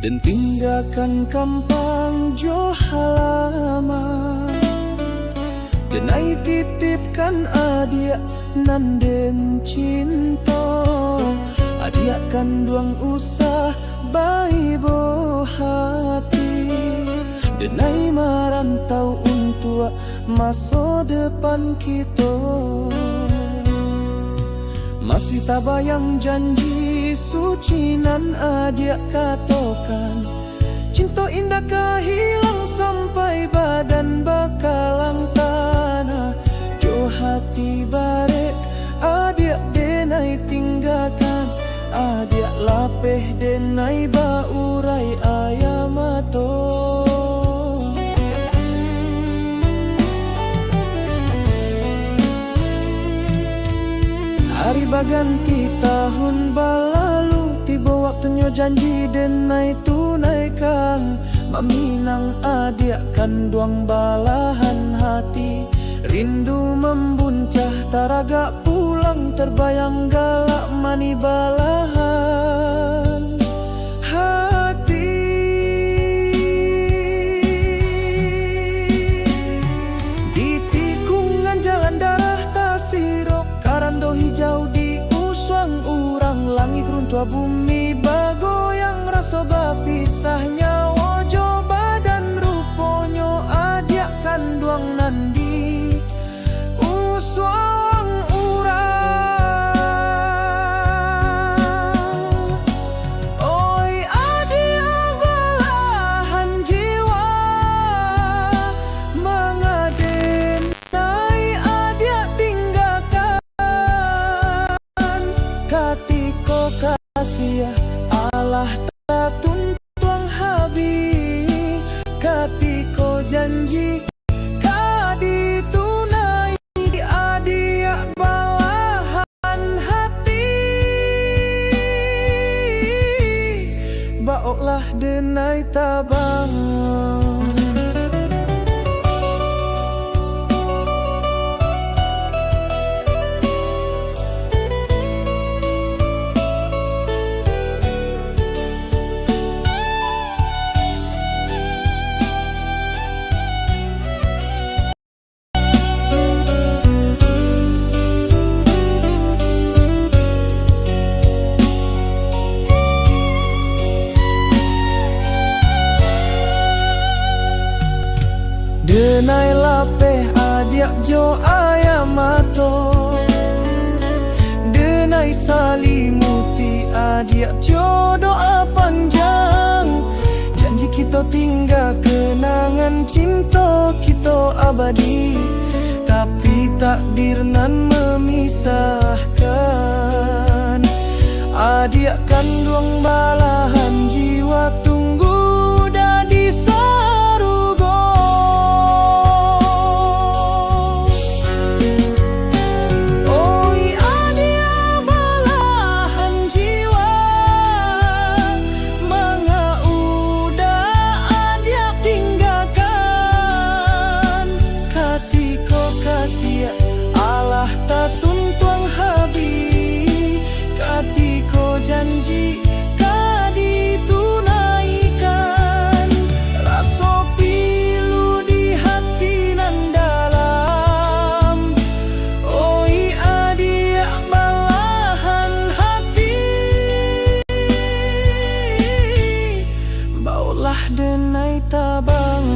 dan tinggalkan kampang jo halaman. Dan ai titipkan adia nan den cinta, adia kan duang usah bai bo hati. Dan ai marantau untuk masa depan kita. Masih tak bayang janji suci nan adia katakan, cinta indah kehilang sampai badan bakalang tanah. Jo hati barek adia denai tinggalkan, adia lapeh denai baurai ayamato. Hari baganti tahun balalu, tiba waktunya janji denai tunaikan. Meminang adia kan duang balahan hati, rindu membuncah taraga pulang, terbayang galak mani balahan hati. Di tikungan jalan darah tasirok, karando hijau di uswang urang, langit runtuh bumi bagoyang, rasa bapisahnya wojo badan ruponyo adia kan duang nandi uswang urang. Oi adia balahan jiwa mengadenai adia tinggalkan, katiko kasih Allah tak tuntuang habi, katiko janji kadi tunai adia balahan hati. Baoklah denai tabang. Denai lapeh adia jo ayamato, denai salimuti adia jo doa panjang. Janji kita tinggal kenangan cinta kita abadi, tapi takdir nan memisahkan. Adia kan duang balahan jiwa tunggu dadi sarugo. Janji kadi tunaikan, rasa pilu di hati nan dalam. Oi adia balahan hati, bawalah denai tabang.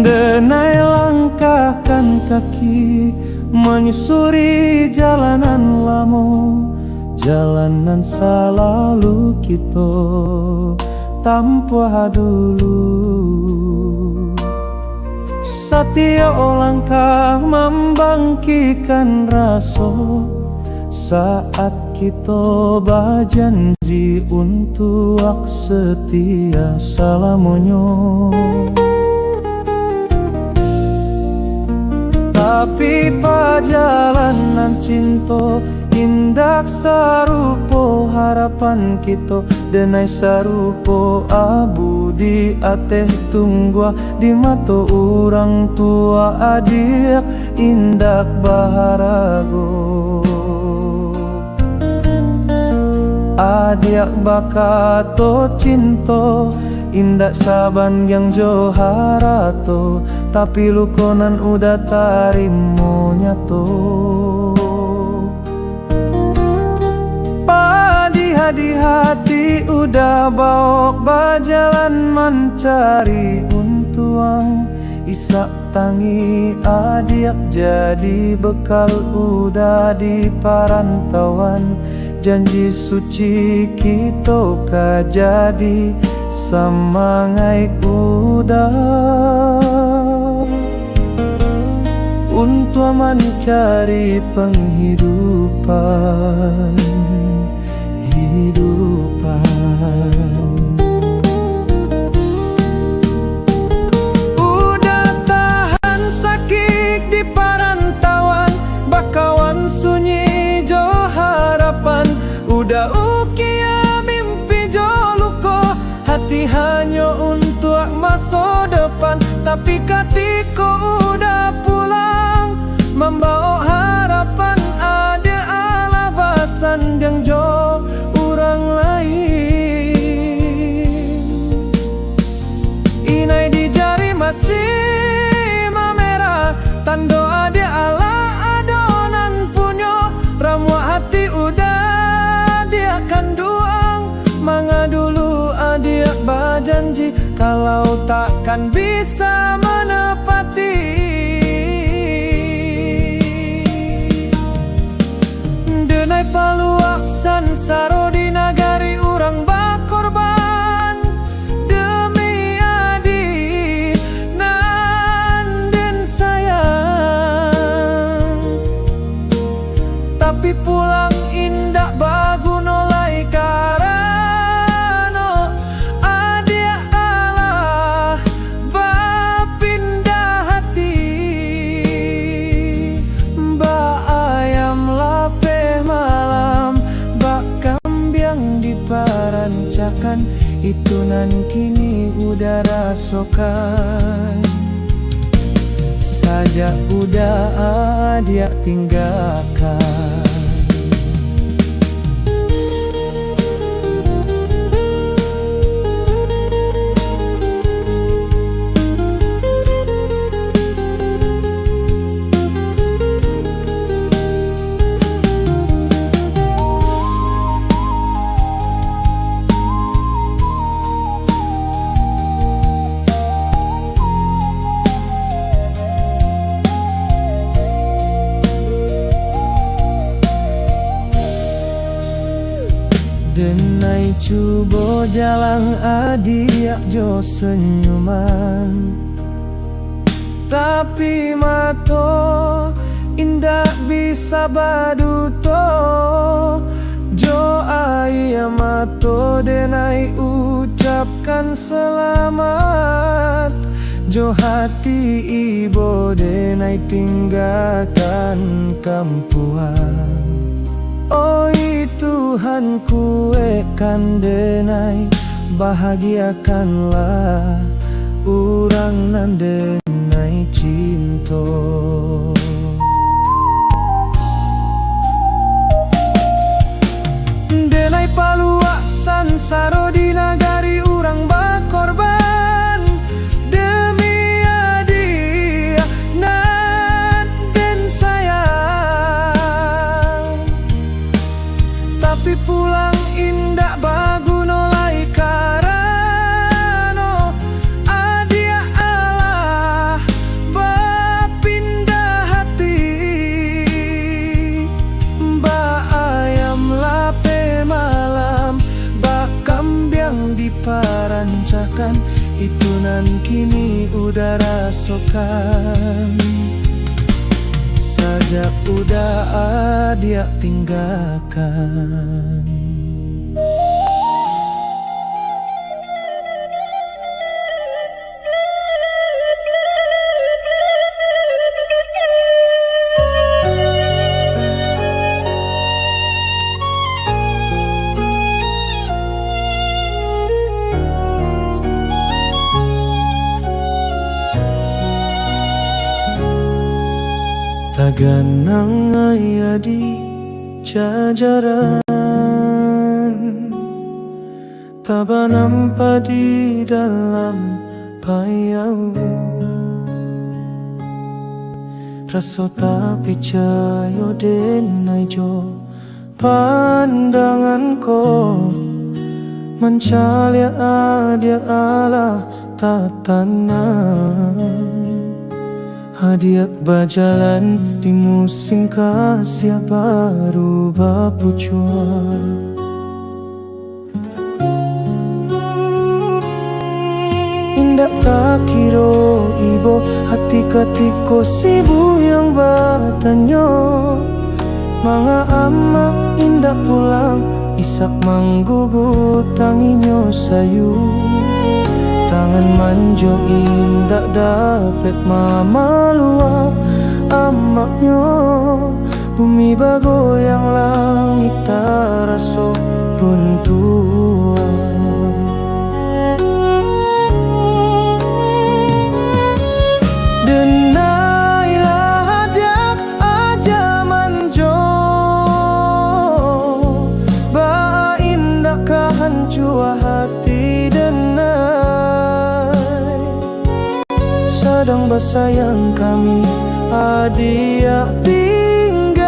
Denai langkahkan kaki menyusuri jalanan lamo, jalanan selalu kita tanpa dulu. Setiap langkah membangkitkan rasa saat kita berjanji untuk setia selamanya. Tapi perjalanan cinta indah sarupo harapan kita, denai sarupo abu di ateh tunggua di mata orang tua adik indah baharago. Adik bakato cinta indak saban yang joharato, tapi lukonan udah tarimo nyato. Padi hati udah bawa berjalan mencari untuang, isak tangi adik jadi bekal udah di parantauan. Janji suci kita jadi semangai udah untuk mencari penghidupan. Udah tahan sakit di parantauan, bakawan sunyi jo harapan. Udah ukia mimpi jo luko, hati hanya untuk masa depan. Tapi ketika udah pulang, membawa harapan ada alasan yang jo orang lain. Inai di jari masih merah, tanda ada ala adonan punyo. Ramuan hati udah dia akan duang, manga dulu adik berjanji kalau takkan bisa menepati. Denai paluaksan saro di nagari orang bakorban demi adik nan den sayang. Tapi pulang indak baguno lai karano adik Allah bapindah hati. Mbak ayam lapeh malam, bak kambiang diparancakan, itu nan kini udah rasokan. Sajak udah adik tinggalkan. Denai cubo jalan adik jo senyuman, tapi mato indak bisa baduto. Jo ayah mato denai ucapkan selamat, jo hati ibu denai tinggalkan kampuan. Oh Tuhan kuekan denai, bahagiakanlah orang nan denai cinta. Denai paluaksan saro di nagari orang bakorban demi adik nan den sayang. Tapi pulang indak baguno lai karano adik Allah bapindah hati. udah rasakan. Sejak udah dia tinggalkan. Taganang aya di jajaran, taba nampa di dalam payau. Raso tapi cayo den jo pandangan ko, mencalia adia ala tatanan. Hadiah berjalan di musim kasih baru bapucua. Indak tak kiro ibo hati katiko sibu yang batanyo. Mga amak indak pulang isak manggugut tanginyo sayu. Tangan manjo indak dapat mamaluap amaknya. Bumi bagoyang langit taraso runtuhan. Denailah hadak aja manjo, ba indak kahancua hati denai. Sedang bersayang kami adia tinggalkan.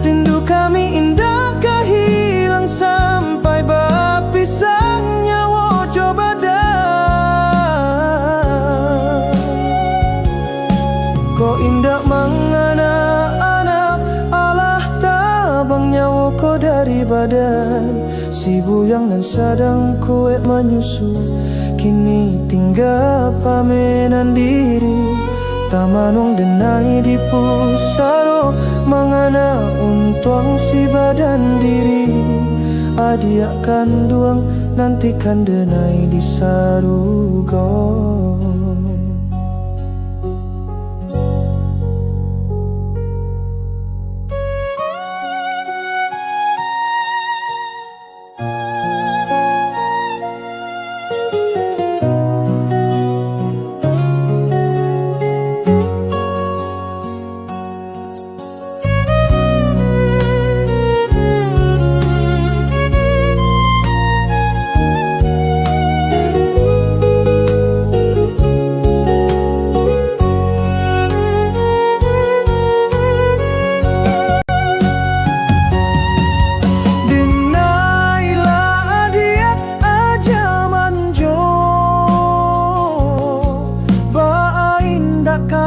Rindu kami indah kehilang sampai berpisah nyawa coba dah. Kau indah menganak-anak Allah tabang nyawa kau dari badan. Si buyang dan sadang kue menyusu, kini tinggal pamenan diri. Tamanong denai di pusaro, mangana untuang si badan diri. Adiakan duang nantikan denai di sarugo.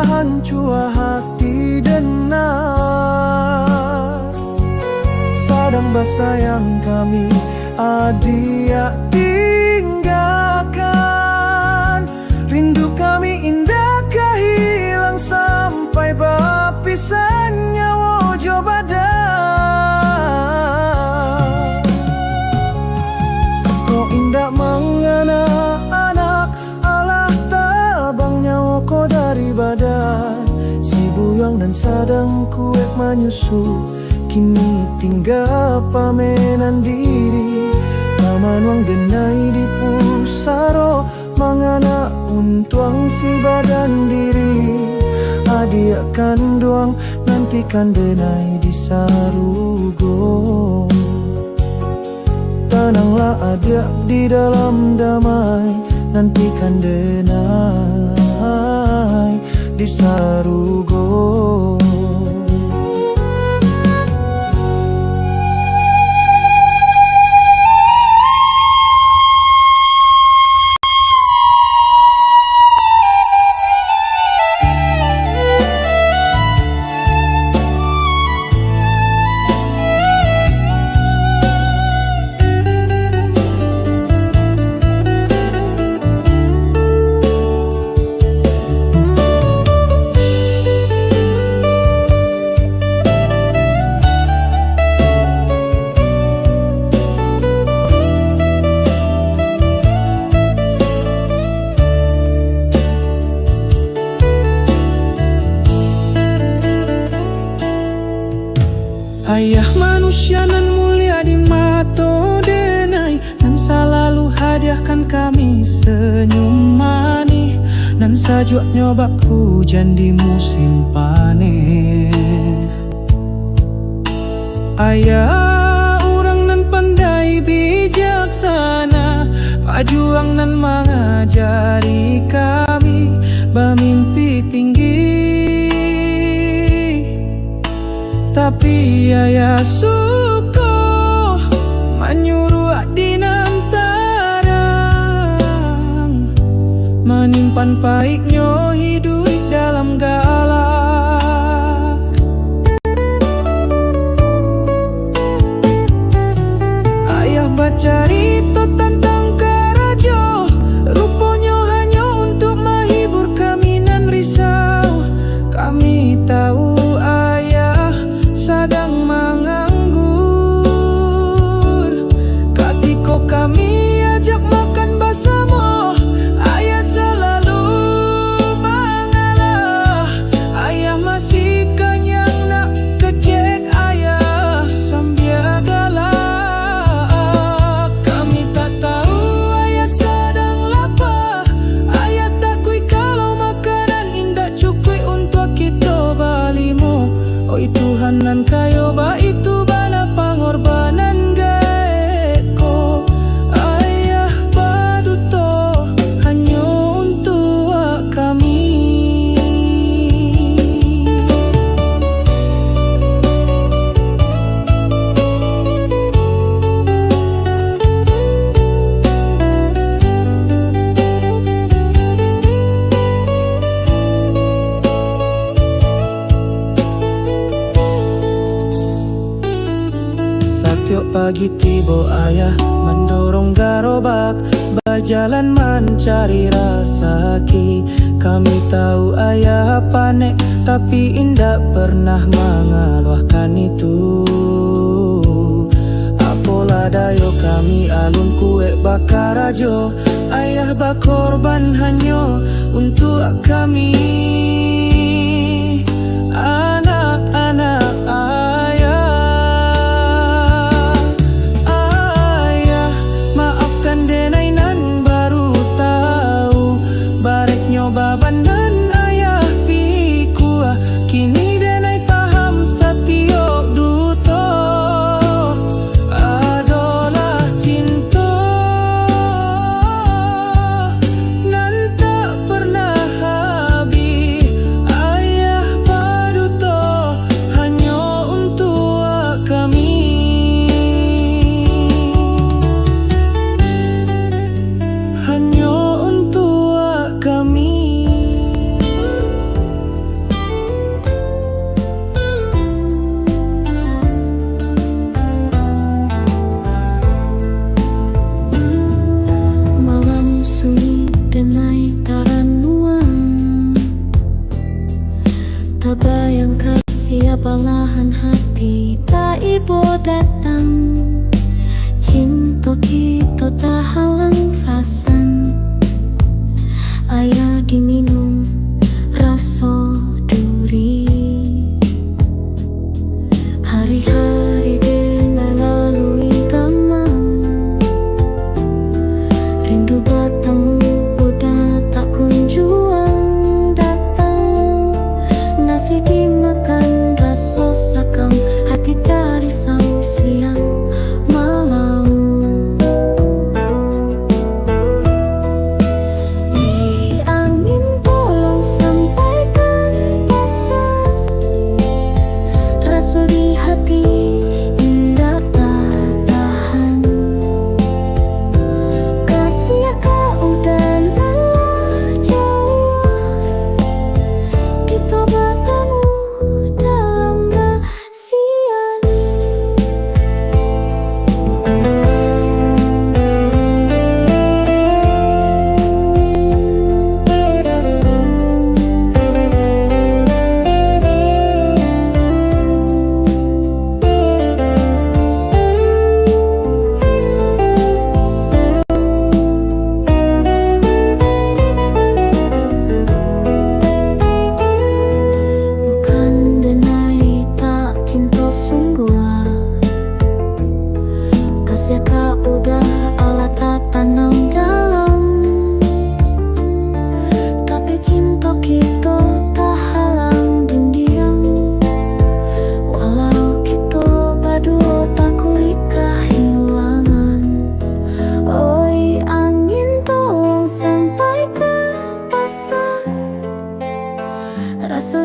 Hancur hati dengar. Sadang bersayang kami adia tinggalkan. Rindu kami indah kehilang sampai berpisah nyawa coba dah. Kau indah menganak-anak Allah tabang nyawa kau dari badan. Si buyang dan sadang kuek menyusu, kini tinggal pamenan diri. Taman wang denai di pusaro, mangana untuang si badan diri. Adiakan doang nantikan denai di sarugo. Tenanglah adia di dalam damai, nantikan denai di sarugo. Ayah manusia nan mulia di mata denai, nan selalu hadiahkan kami senyum manis, nan sajuk nyobak hujan di musim panen. Ayah orang nan pandai bijaksana, pajuang nan mengajari kami bermimpi tinggi. Tapi ayah suka menyuruh di nantarang, menyimpan pahitnya hidup dalam galak. Ayah bercerita tentang kerajo, rupanya hanya untuk menghibur kami nan risau. Kami tahu sedang menganggur. Ketika kami ajak makan bersama, ayah selalu mengalah. Ayah masih kenyang nak kecek ayah sambil galak. Kami tak tahu ayah sedang lapar. Ayah takui kalau makanan indah cukup untuk kita berlima. Oi Tuhan nan kayo ba itu bana pangorbanan gaeko. Ayah baduto hanya untuk kami. Setiap pagi tiba ayah mendorong garobak, berjalan mencari rezeki. Kami tahu ayah panik, tapi indah pernah mengeluhkan itu. Apalah dayo kami alun kue bakar ajo, ayah berkorban hanya untuk kami. Anak-anak baban dan ayah pikua, kini denai faham setiap duto adalah cinta nan tak pernah habis. Ayah paduto hanya untuk kami. Hanya untuk kami. Tak bayangkan siapa lahan hati tak ibu datang. Cinta kita tak halang rasan. Ayah diminum rasa duri. Hari-hari denai lalui gamang. Rindu bertemu udah tak kunjung datang. Nasi dimakan rasa sakam, hati tak risau siang malam. Angin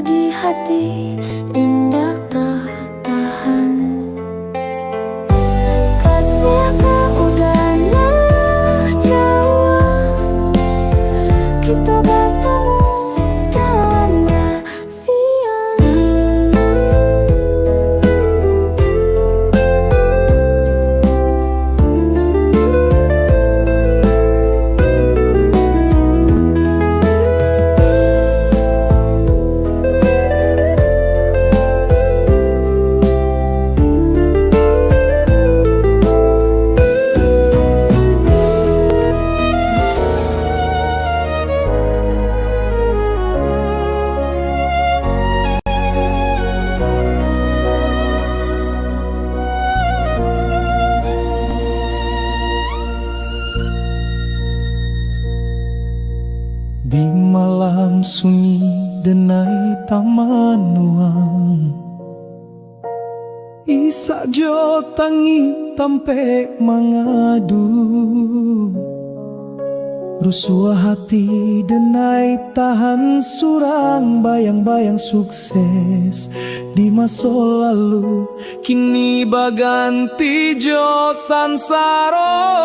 di hati indah tak tahan. Kasih kau udah jauh, kita bertemu dalam rahasia. Di malam sunyi denai taman nuang, isak jo tangi tampe mangadu. Rusuh hati denai tahan surang, bayang-bayang sukses di masa lalu, kini baganti jo sansaro.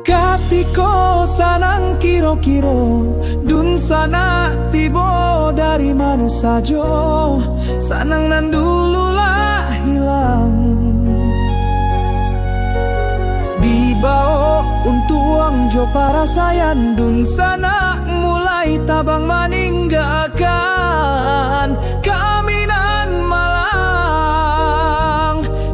Katiko sanang kiro-kiro, dun sana tibo dari mana sajo, sanang nan dulu lah hilang. Dibawa untuang jo para sayan, dun sana mulai tabang meninggalkan kami nan malang.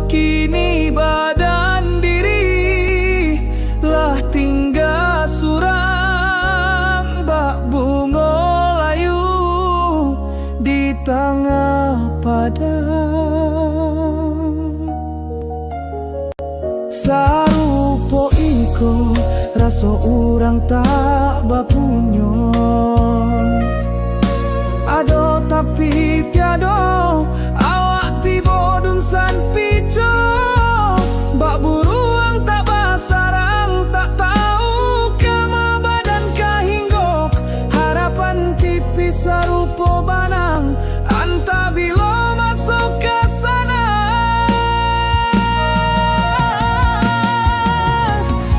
Kini badan diri lah tinggal surang, bak bunga layu di tengah padang. Sarupo iko raso urang tak bapunyo, ado tapi tiado awak tibo dun san pico. Bak buruang tak basarang, tak tahu kama badan kahinggok, harapan tipis sarupo banang anta bilo masuk ke sana.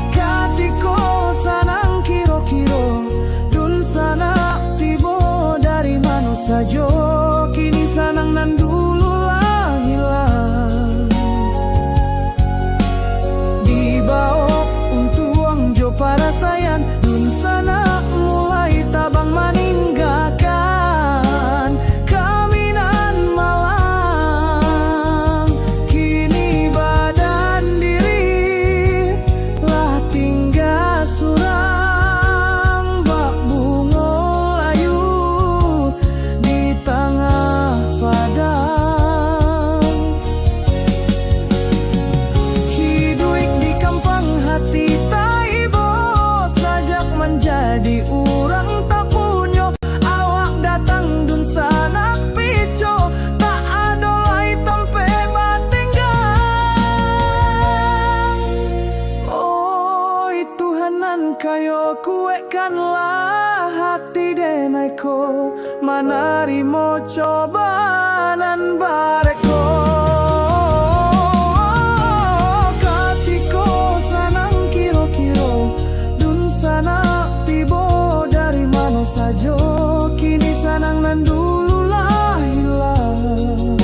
Katiko sanang kiro-kiro, dun sana tibo dari mana sajo, kini sanang nan dulu lah hilang. Dibawa untuang jo para sayan, dun sana mulai tabang meninggalkan kami nan malang. Kini badan diri lah tinggal surang, bak bunga layu di tengah padang. Hidup di kampung hati taibo, sajak menjadi orang tak punya. Awak datang dun sana pico, tak ada lai tempe batinggang. Oi Tuhanan kayo kuekanlah hati denaiko, manarimo cobanan bareko. Katiko sanang kiro-kiro, dun sana tibo dari mana sajo, kini sanang nan dulu lah hilang.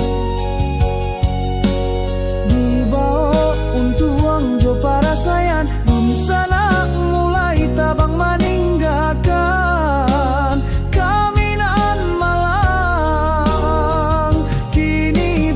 Dibawa untuang jo para sayan, dun sana mulai tabang meninggalkan kami nan malang. Kini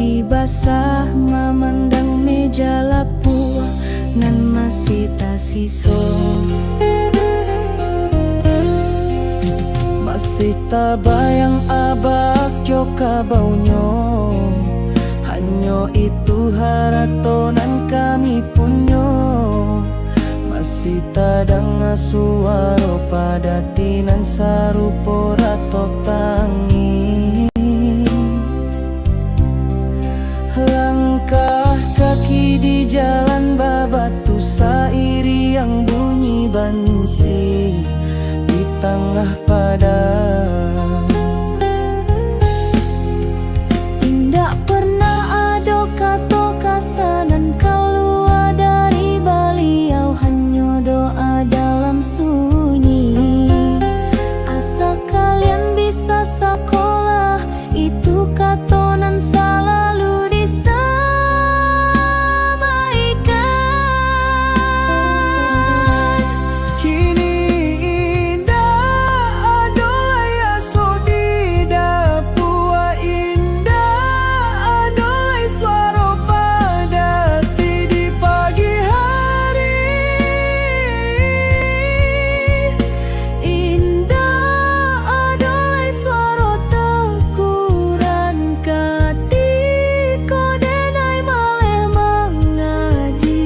tepi basah memandang meja lapua nan masih tak siso. Masih tak bayang abak joka baunyo, hanyo itu haratonan kami punyo. Masih tak dengar suara pada tinan sarupo ratok tangi. Langkah kaki di jalan babatu sairi yang bunyi bansi di tengah padang. Indak pernah ada kata kasanan keluar dari beliau, hanya doa dalam sunyi. Asa kalian bisa sekolah, itu katonan selalu disampaikan. Kini indah adolai aso di dapua, indah adolai suara padati di pagi hari. Indah adolai suara teguran ketika denai malih mengaji.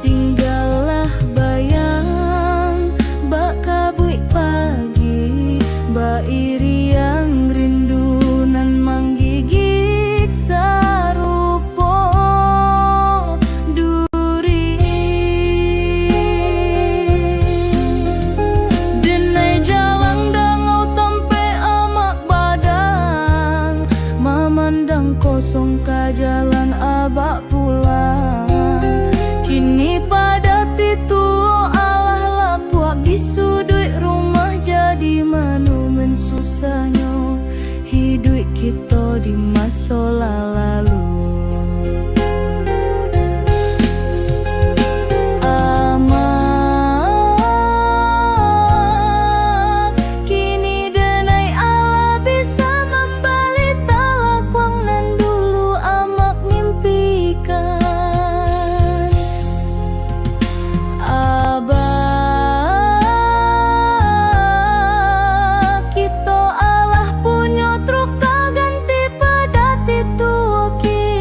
Tinggallah bayang bak kabut pagi, bairi yang rindu nan menggigit sarupo duri. Denai jalan dangau tempe amak badang, memandang kosong ka jalan abak pulang. Kini pada titu alah lapuak di sudut rumah, jadi monumen susahnya hidup kita di masa lalu. Amak kini denai ala bisa membali talakwang nan dulu amak mimpikan. Abah kita Allah punya truk tak ganti pada titu kini.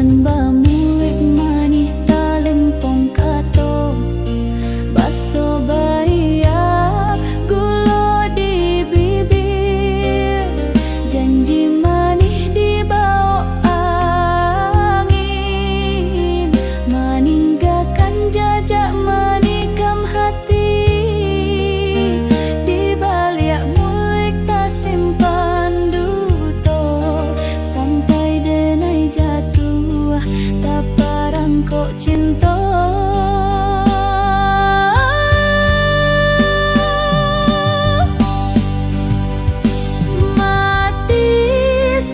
Wan bamulik manih talempong kato baso bayak gulo di bibir janji manih di bawah angin meninggalkan jejak menikam hati di balik mulik tak simpan duto sampai denai jatuh tak parang kok cinta mati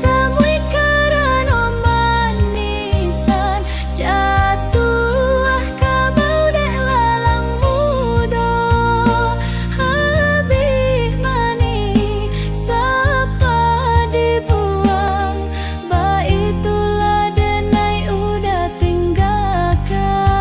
samui karano manisan jatuh kabau dek lalang muda habis mani sapa dibuang ba itulah denai udah tinggalkan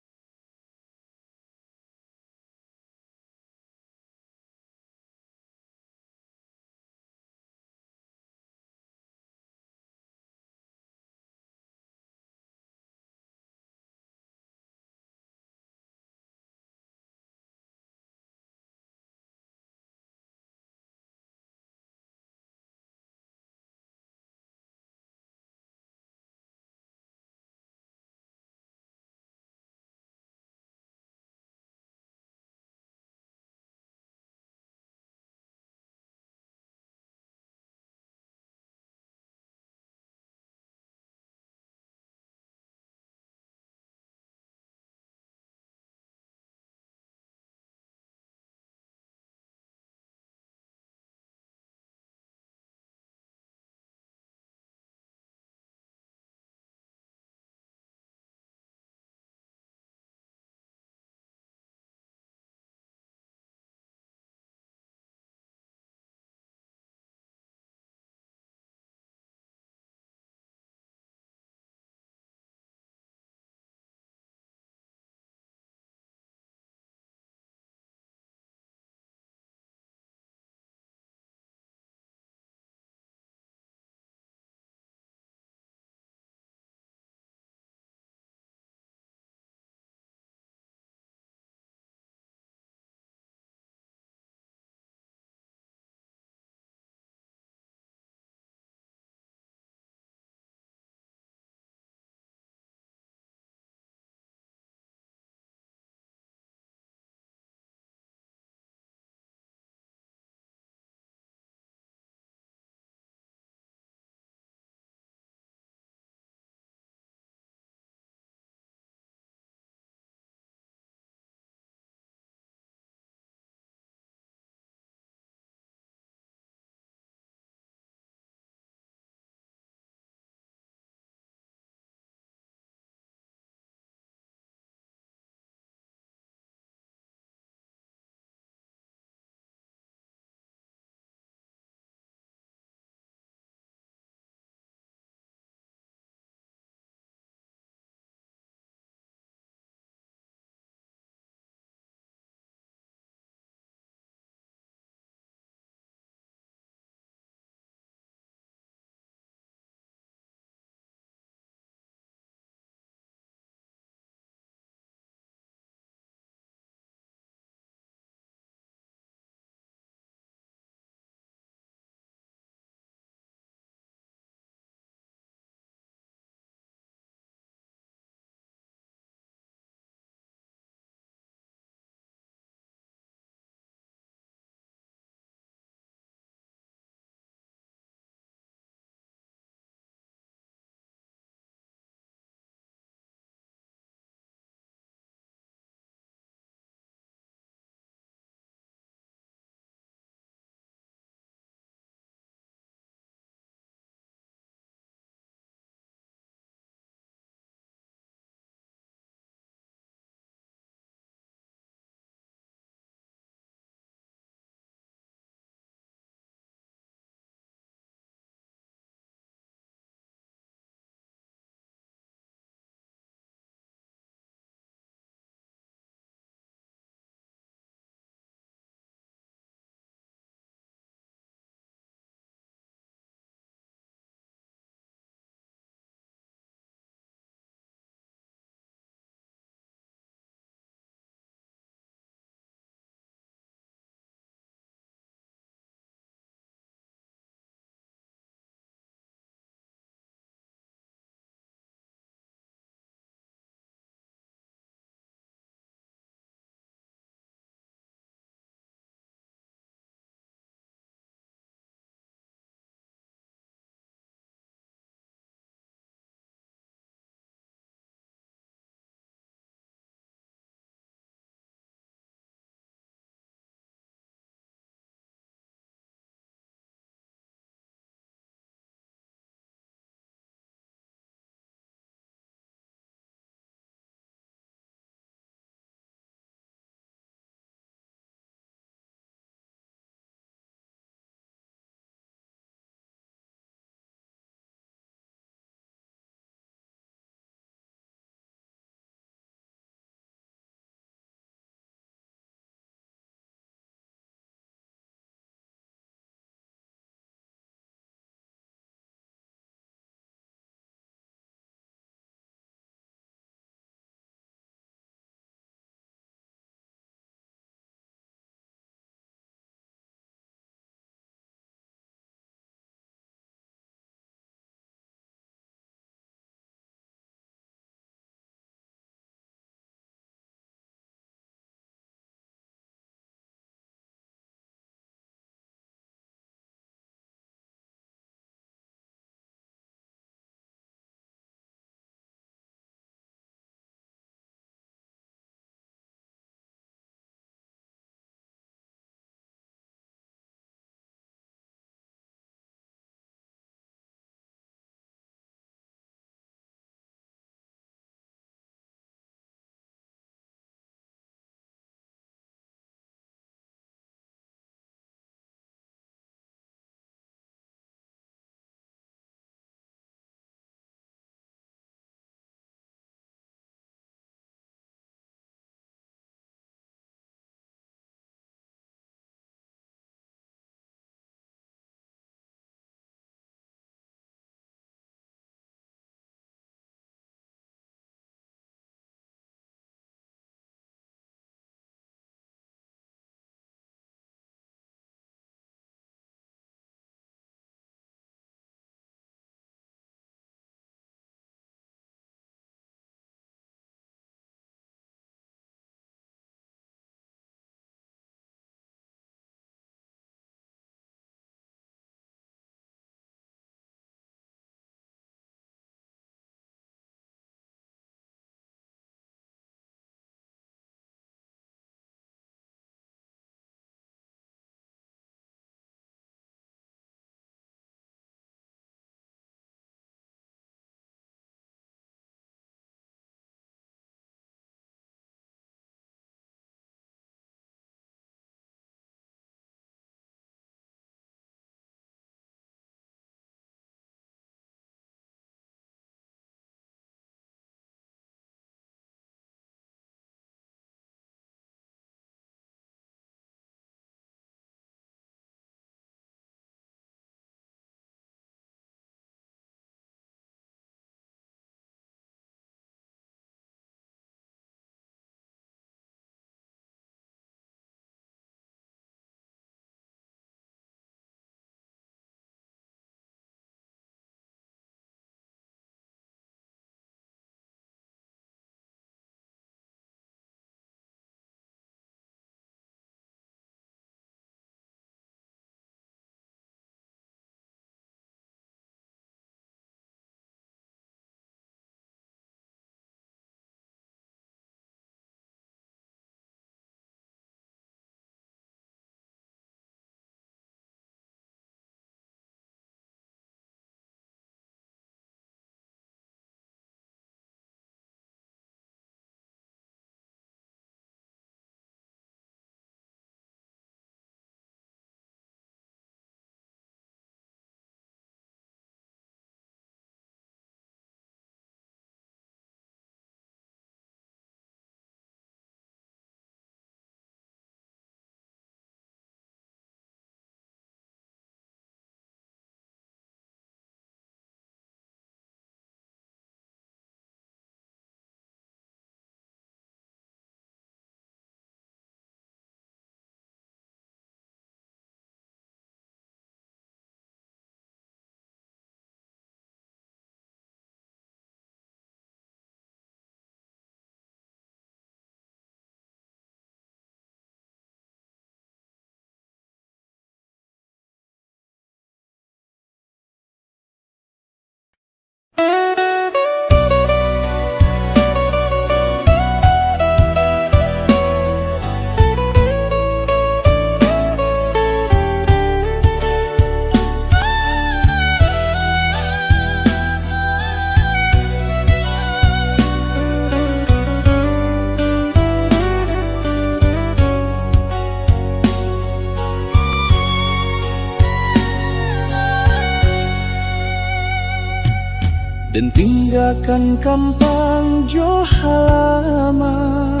dan tinggalkan kampang jo halaman.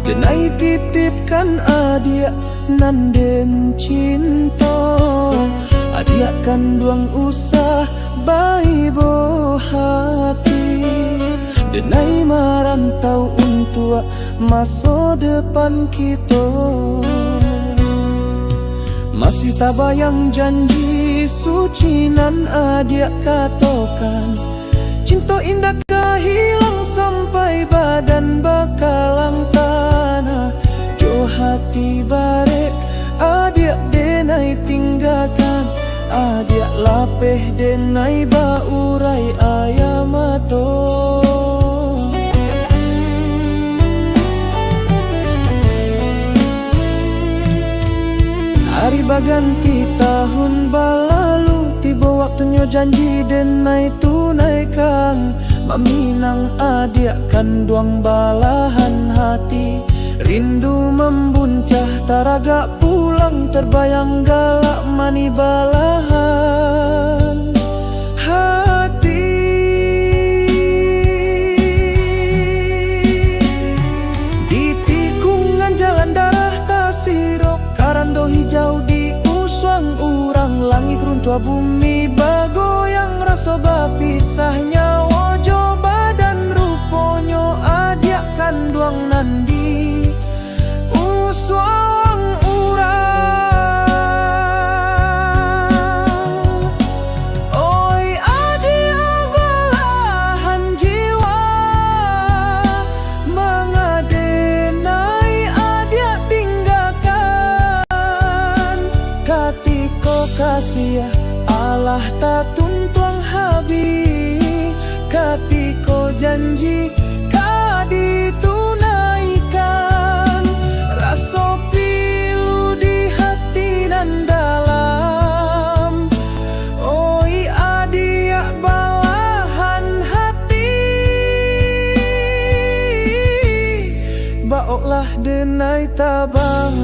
Dan ai titipkan adia nan den cinta, adia kan duang usah bai bo hati. Dan ai marantau untuk masa depan kita. Masih tak bayang janji suci nan adia katakan, cinta indah kehilang sampai badan bakalang tanah. Jo hati barek adia denai tinggalkan, adia lapeh denai baurai ayamato. Hari baganti tahun balalu, tiba waktunya janji denai tunaikan. Maminang adia kan duang balahan hati, rindu membuncah taraga pulang, terbayang galak mani balahan hati. Di tikungan jalan darah tasirok, karando hijau di uswang urang, langit runtuh bumi bagoyang, rasa bapisahnya wojo badan ruponyo adia kan duang nandi uswang urang. Oi adia balahan jiwa, mengadenai adia tinggalkan. Katiko kasih Allah tak tuntuang habi, katiko janji kadi tunaikan. Rasa pilu di hati nan dalam, oi adia balahan hati. Baoklah denai tabang.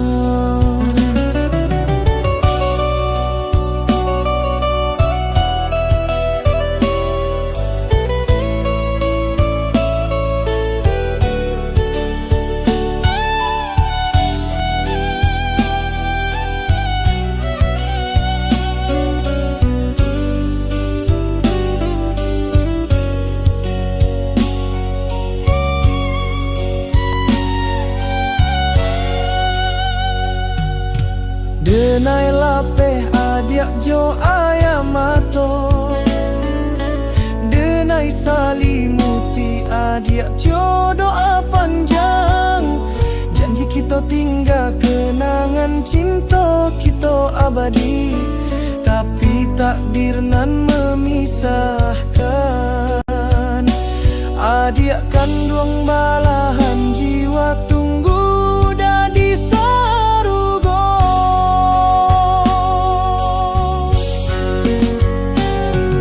Denai lapeh adia jo ayamato, denai salimuti adia jo doa panjang. Janji kita tinggal kenangan cinta kita abadi, tapi takdir nan memisahkan. Adia kan duang balahan jiwa tunggu dadi sarugo.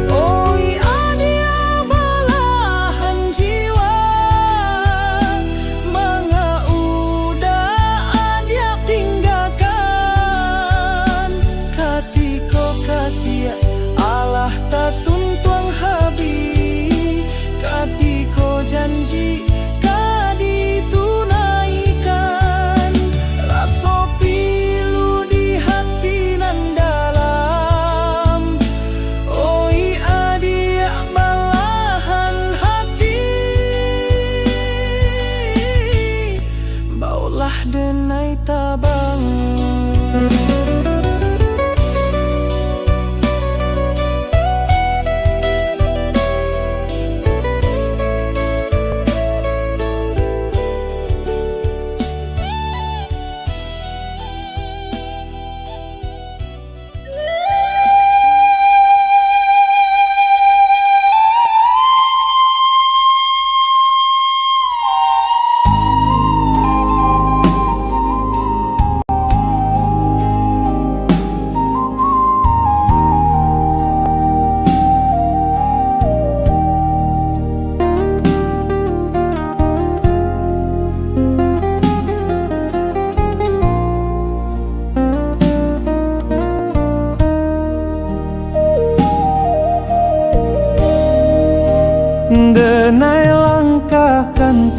Oi adia balahan jiwa, mangauda adia tinggalkan. Katiko kasih Allah tak tuntuang habi, katiko janji kadi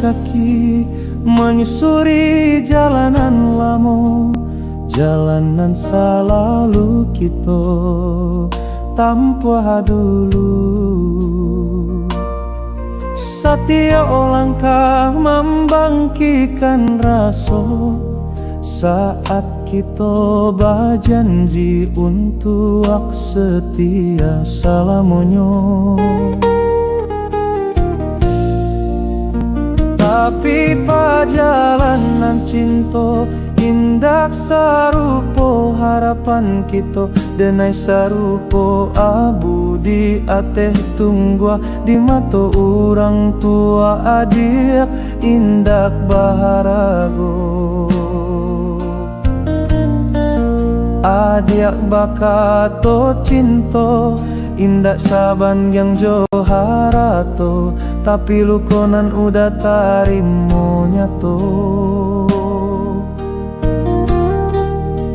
kaki menyusuri jalanan lamo, jalanan selalu kita tanpa dulu. Setiap langkah membangkitkan rasa saat kita berjanji untuk setia selamanya. Tapi perjalanan cinta indah serupa harapan kita, denai serupa abu di ateh tunggu di mata orang tua adik indah baharago. Adik bakato cinta indah saban yang joharato, tapi lukonan udah tarimo nyato.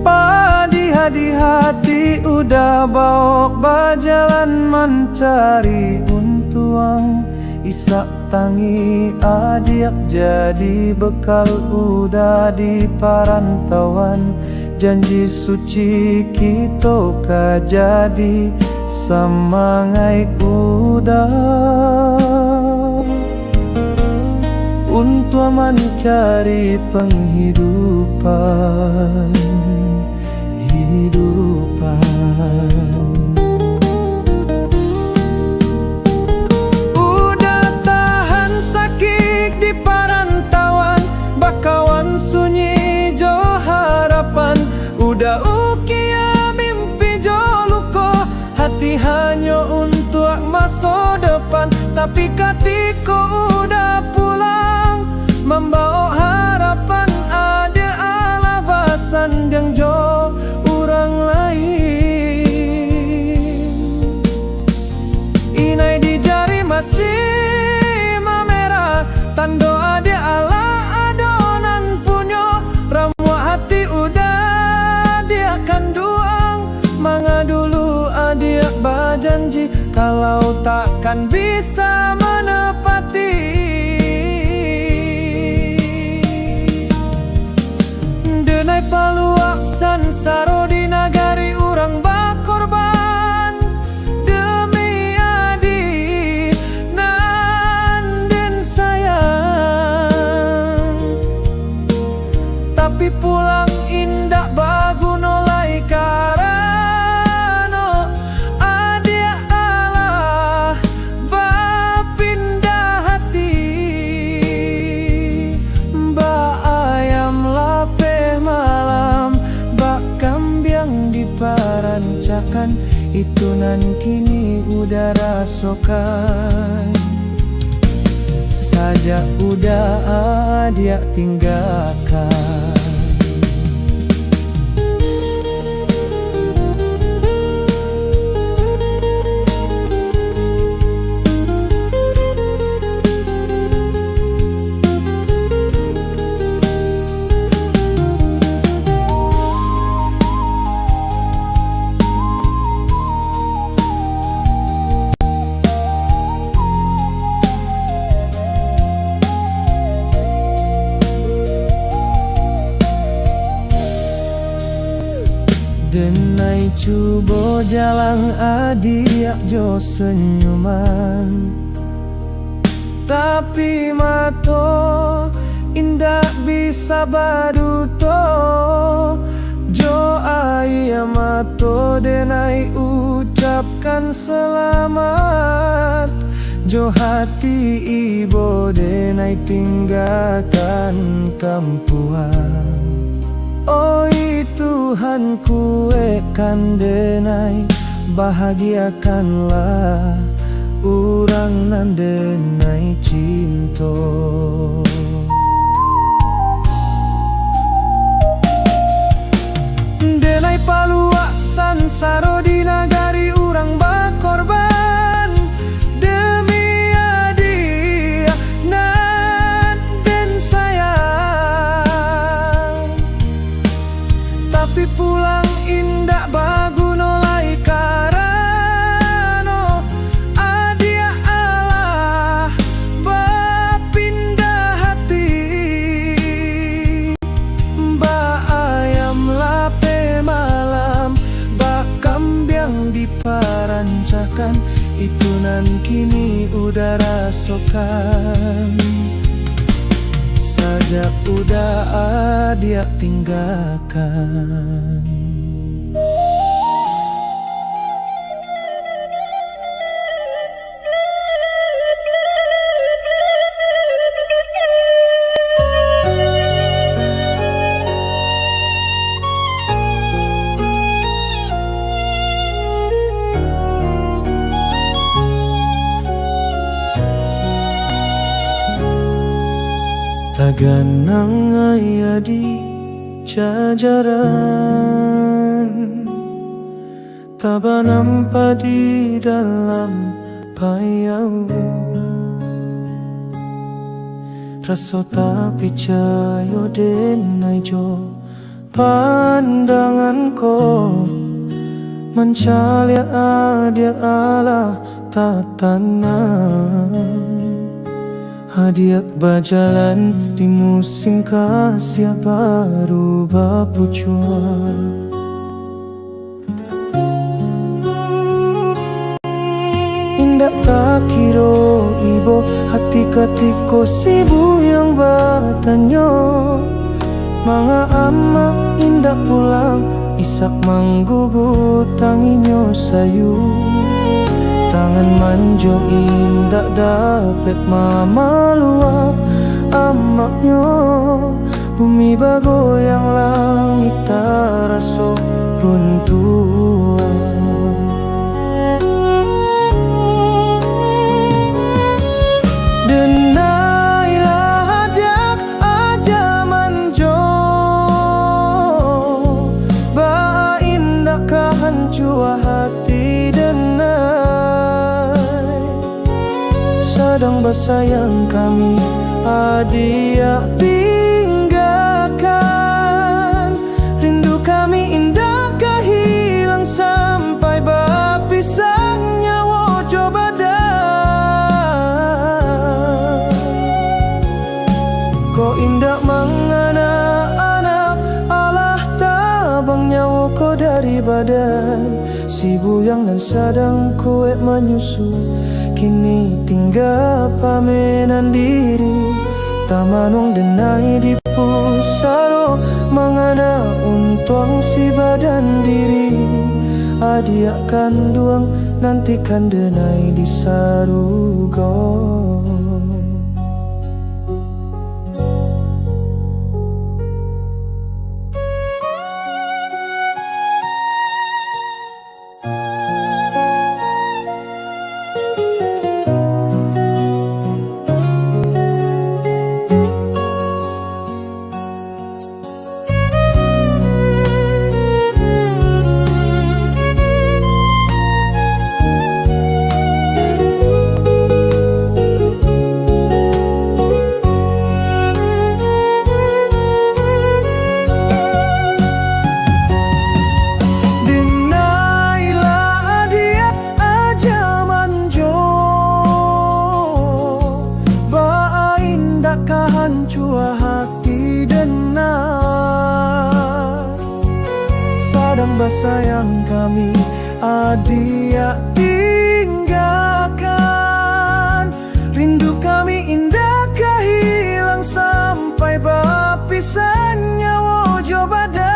Padi hati udah bawa berjalan mencari untuang, isak tangi adik jadi bekal udah di perantauan. Janji suci kita kajadi semangai udah untuk mencari penghidupan. Udah tahan sakit di perantauan, bakawan sunyi jo harapan. Udah ukia mimpi jo luko, hati hanya untuk masa depan. Tapi ketika udah pulang membawa harapan, ada alasan yang jo orang lain. Inai di jari masih memerah, tanda ada ala adonan punya. Ramuan hati udah dia akan duang, manga dulu adik berjanji kalau takkan bisa menepati. Denai palu aksan saro di nagari orang bakorban demi adik nan den sayang. Tapi pulang indah baguno lai karano adik Allah bapindah hati. Mbak ayam lapeh malam, bak kambiang diparancakan, itu nan kini udah rasokan. Saja udah adik tinggalkan. Denai cubo jalan adik jo senyuman, tapi mato indah bisa baduto. Jo ayam mato denai ucapkan selamat, jo hati ibu denai tinggalkan kampuan. Oh Tuhan kuekan denai, bahagiakanlah orang nan denai cinta. Denai palu aksan saro di nagari orang bakorban demi adik nan den sayang. Tapi pulang indah baguno lai karano adik Allah bapindah rasokan. Sajak udah dia tinggalkan. Taganang aya di jajaran, taba nampak di dalam payau. Raso tapi cayo denai jo pandangan ko, mencalia dia ala tatanan. Hadiah berjalan di musim kasih baru bapucuan. Indah tak kira ibu hati katiko sibu yang batanyo. Mga amak indah pulang isak manggugu tanginyo sayu. Tangan manjo indah dapat mamaluap amaknya. Bumi bagoyang langit taraso runtuhan. Denailah hadiah aja manjo, ba indah kehancur hati denai. Sedang bersayang kami adia tinggalkan. Rindu kami indah kehilang sampai berpisah nyawa coba dah. Kau indah menganak-anak Allah tabang nyawa kau dari badan. Si buyang dan sadang kuek menyusu, kini tinggal pamenan diri. Tamanong denai di pusaro, mengana untuang si badan diri. Adia kanduang nantikan denai di sarugo. Kehancur hati denai. Sadang bersayang kami adia tinggalkan. Rindu kami indah kehilang sampai berpisah nyawa coba dah.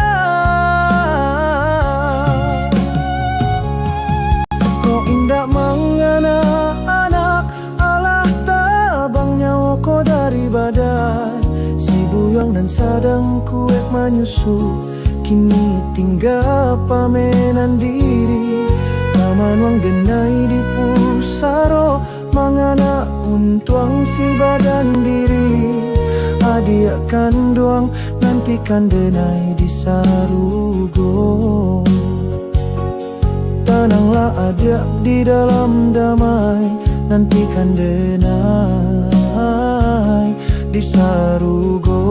Kau indah menganak-anak Allah tabang nyawa kau dari badan. Si buyang dan sadang kuek menyusu, kini tinggal pamenan diri. Tamanwang denai di pusaro, mangana untuang si badan diri. Adia kanduang nantikan denai di sarugo. Tenanglah adia di dalam damai, nantikan denai di sarugo.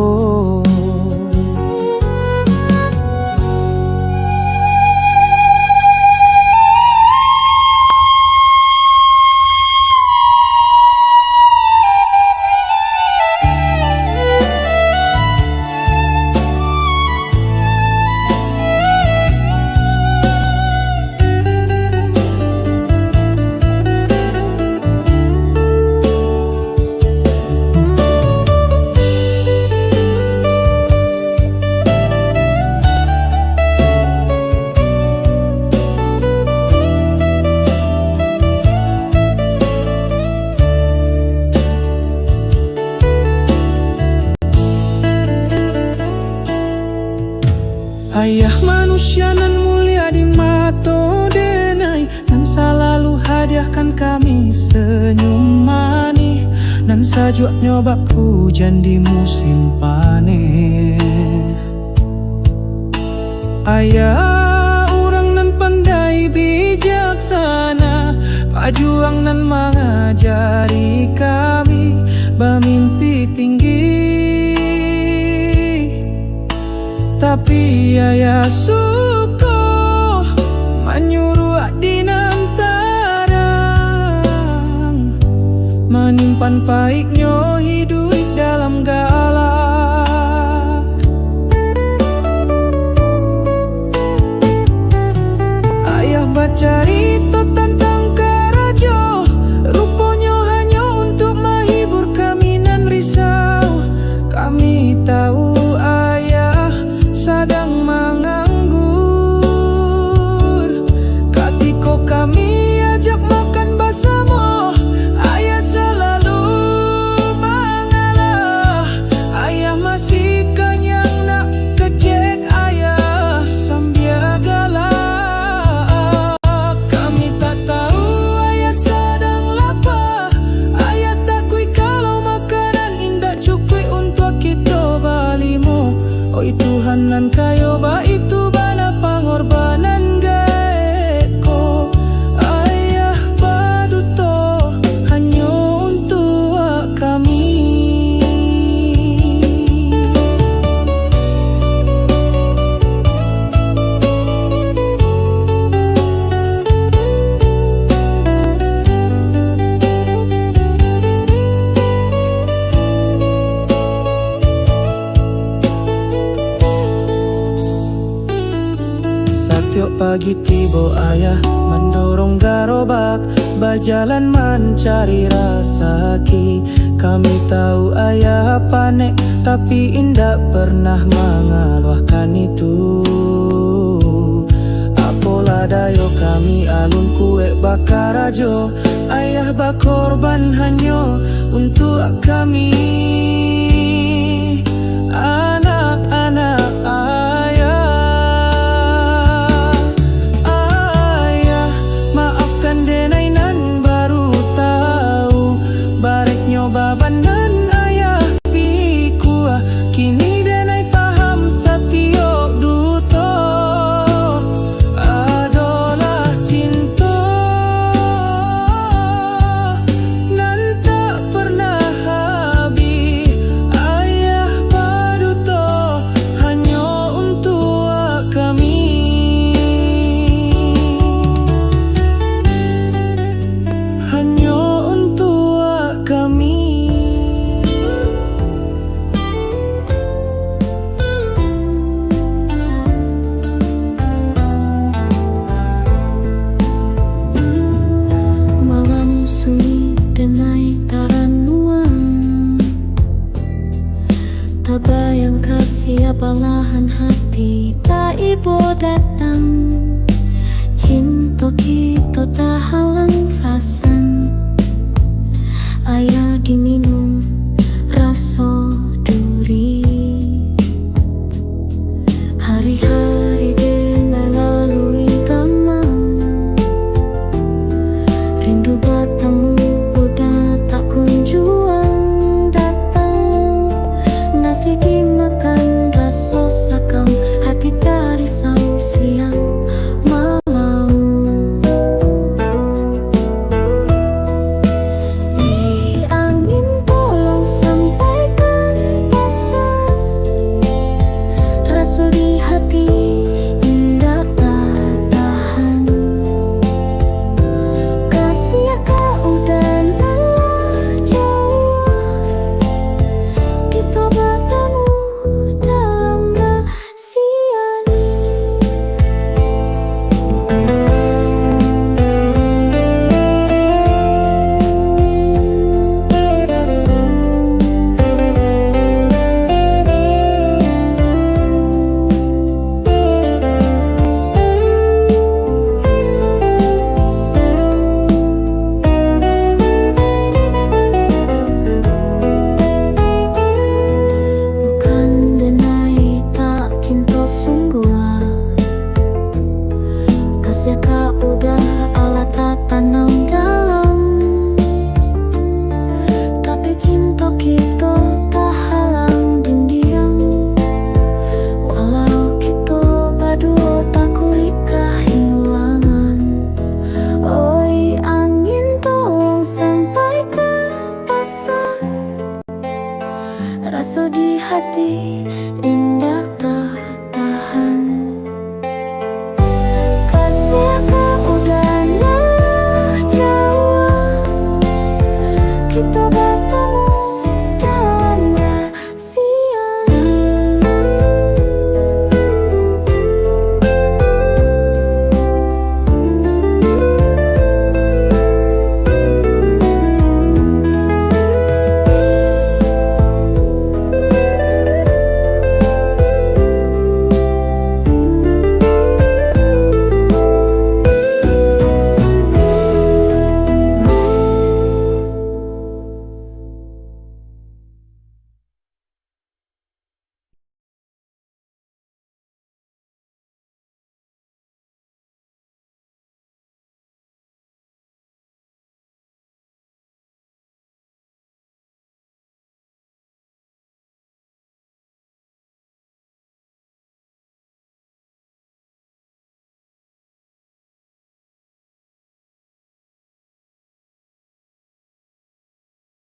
Ayah manusia nan mulia di mata denai, nan selalu hadiahkan kami senyum manis, nan sajuk nyobak hujan di musim panen. Ayah orang nan pandai bijaksana, pajuang nan mengajari kami bermimpi tinggi. Tapi ayah suka menyuruh di nantarang, menimpan pahitnya hidup dalam galak. Ayah bercerita tentang kerajo, rupanya hanya untuk menghibur kami nan risau. Kami tahu sedang menganggur. Ketika kami ajak makan bersama, ayah selalu mengalah. Ayah masih kenyang nak kecek ayah sambil galak. Kami tak tahu ayah sedang lapar. Ayah takui kalau makanan indah cukup untuk kita berlima. Oi Tuhan nan kayo ba itu bana pangorbanan gaeko. Ayah baduto hanya untuk kami. Setiap pagi tiba ayah mendorong garobak, berjalan mencari rezeki. Kami tahu ayah panik, tapi indah pernah mengalahkan itu. Apalah dayo kami alun kue bakar ajo, ayah berkorban hanya untuk kami. Anak-anak babanan ayah pikua, kini denai faham setiap duto adalah cinta nan tak pernah habis. Ayah baduto hanya untuk kami, hanya untuk kami. Tak bayang kasih belahan hati, tak ibu datang. Cinta kita tak halang rasan. Ayah diminum rasa duri. Hari-hari denai lalui gamang, rindu bertemu udah tak kunjung datang. Nasi dimakan rasa sakam, hati tak risau siang malam. Di angin tolong sampaikan pesan, rasa di hati indah tak tahan. Kasih kau udah lelah jauh, kita bertemu hati indah